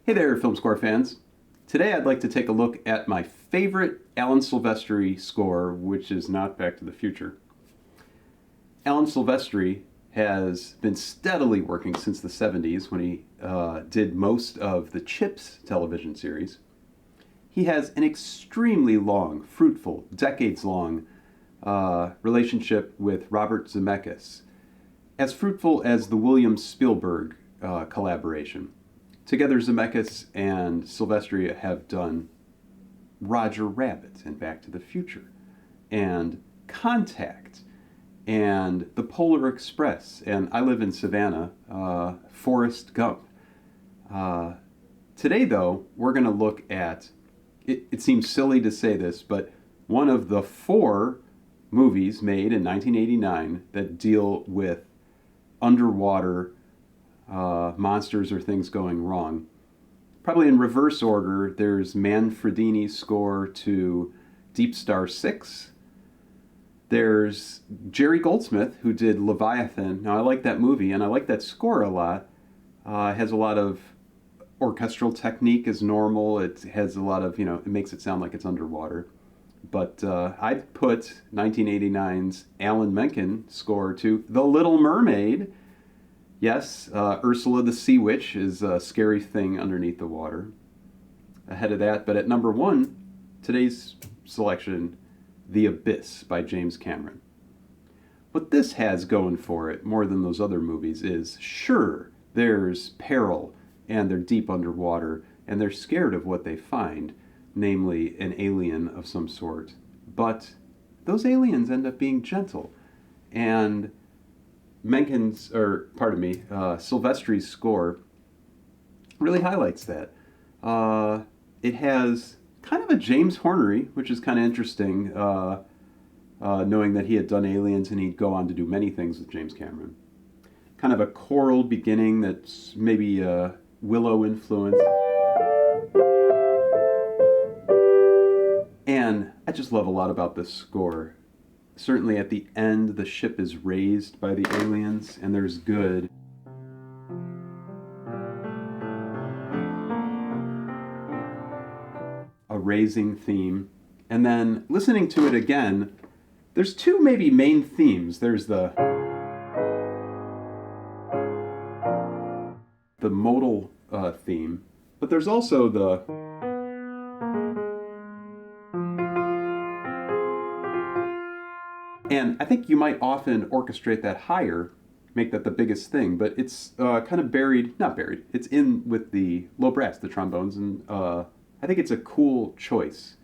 Hey there, Film Score fans. Today I'd like to take a look at my favorite Alan Silvestri score, which is not Back to the Future. Alan Silvestri has been steadily working since the 70s when he did most of the Chips television series. He has an extremely long, fruitful, decades-long relationship with Robert Zemeckis, as fruitful as the Williams Spielberg collaboration. Together, Zemeckis and Silvestri have done Roger Rabbit and Back to the Future, and Contact, and The Polar Express, and I Live in Savannah, Forrest Gump. Today, though, we're going to look at, it seems silly to say this, but one of the 4 movies made in 1989 that deal with underwater monsters or things going wrong. Probably in reverse order, there's Manfredini's score to Deep Star 6. There's Jerry Goldsmith, who did Leviathan. Now, I like that movie, and I like that score a lot. It has a lot of orchestral technique as normal. It has a lot of, it makes it sound like it's underwater. But I'd put 1989's Alan Menken score to The Little Mermaid. Yes, Ursula the Sea Witch is a scary thing underneath the water. Ahead of that, but at number 1, today's selection, The Abyss by James Cameron. What this has going for it, more than those other movies, is sure, there's peril, and they're deep underwater, and they're scared of what they find, namely an alien of some sort. But those aliens end up being gentle, and Silvestri's score really highlights that. It has kind of a James Hornery, which is kind of interesting, knowing that he had done Aliens and he'd go on to do many things with James Cameron. Kind of a choral beginning that's maybe a Willow influence. And I just love a lot about this score. Certainly at the end, the ship is raised by the aliens, and there's good. A raising theme. And then listening to it again, there's 2 maybe main themes. There's the modal theme, but there's also the and I think you might often orchestrate that higher, make that the biggest thing, but it's kind of not buried, it's in with the low brass, the trombones, and I think it's a cool choice.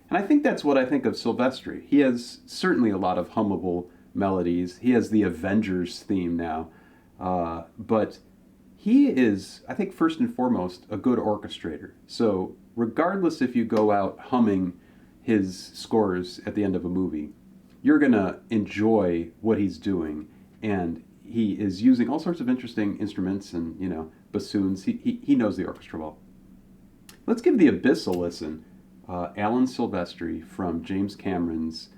And I think that's what I think of Silvestri. He has certainly a lot of hummable melodies. He has the Avengers theme now, but he is, I think, first and foremost, a good orchestrator. So regardless if you go out humming his scores at the end of a movie, you're going to enjoy what he's doing, and he is using all sorts of interesting instruments and, bassoons. He knows the orchestra well. Let's give The Abyss a listen. Alan Silvestri from James Cameron's,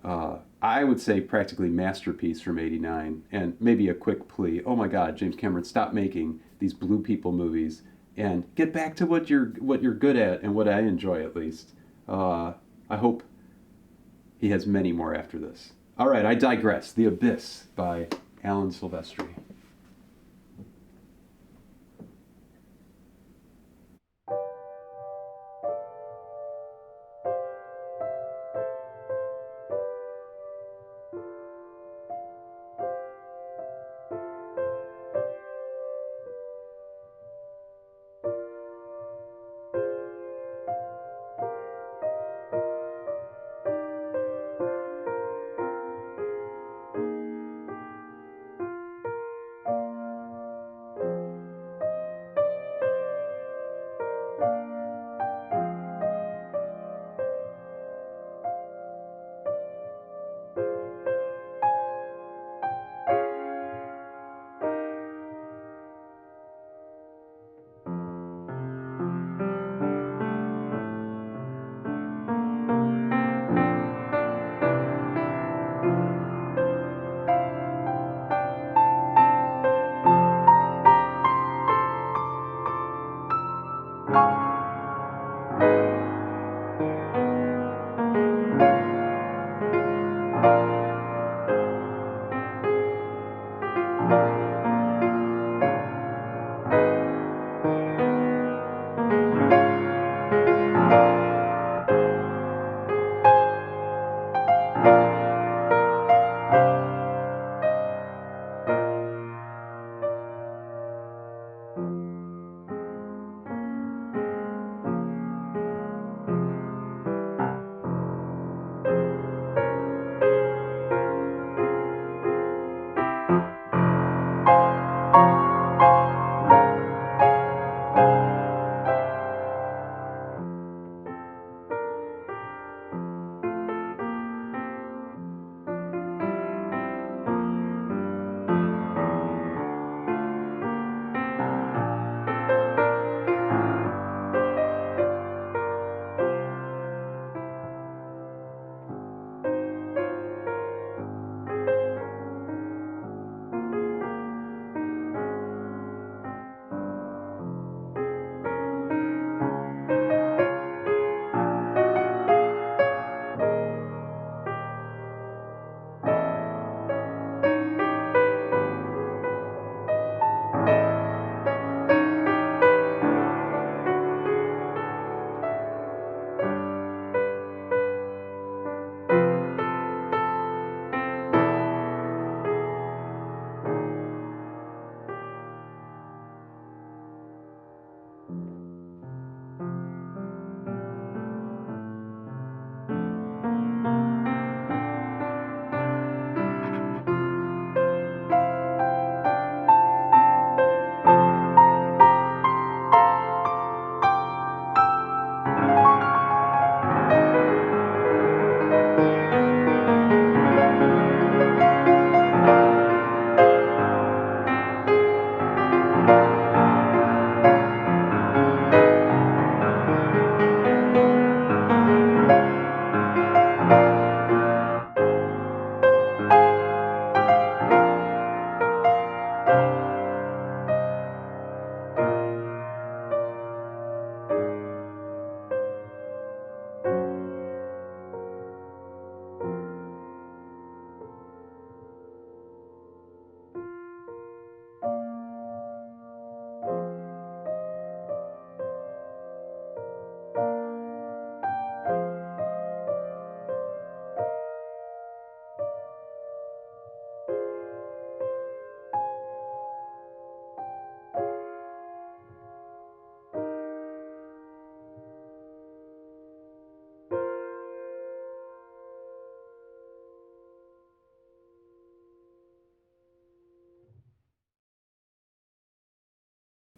I would say practically masterpiece from '89, and maybe a quick plea. Oh my God, James Cameron, stop making these blue people movies and get back to what you're good at and what I enjoy, at least. I hope he has many more after this. All right, I digress. The Abyss by Alan Silvestri.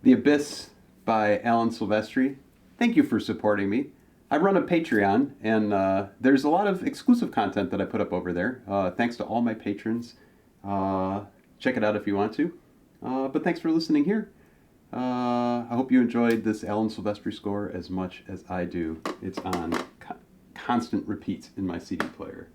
The Abyss by Alan Silvestri. Thank you for supporting me. I run a Patreon, and there's a lot of exclusive content that I put up over there. Thanks to all my patrons. Check it out if you want to. But thanks for listening here. I hope you enjoyed this Alan Silvestri score as much as I do. It's on constant repeat in my CD player.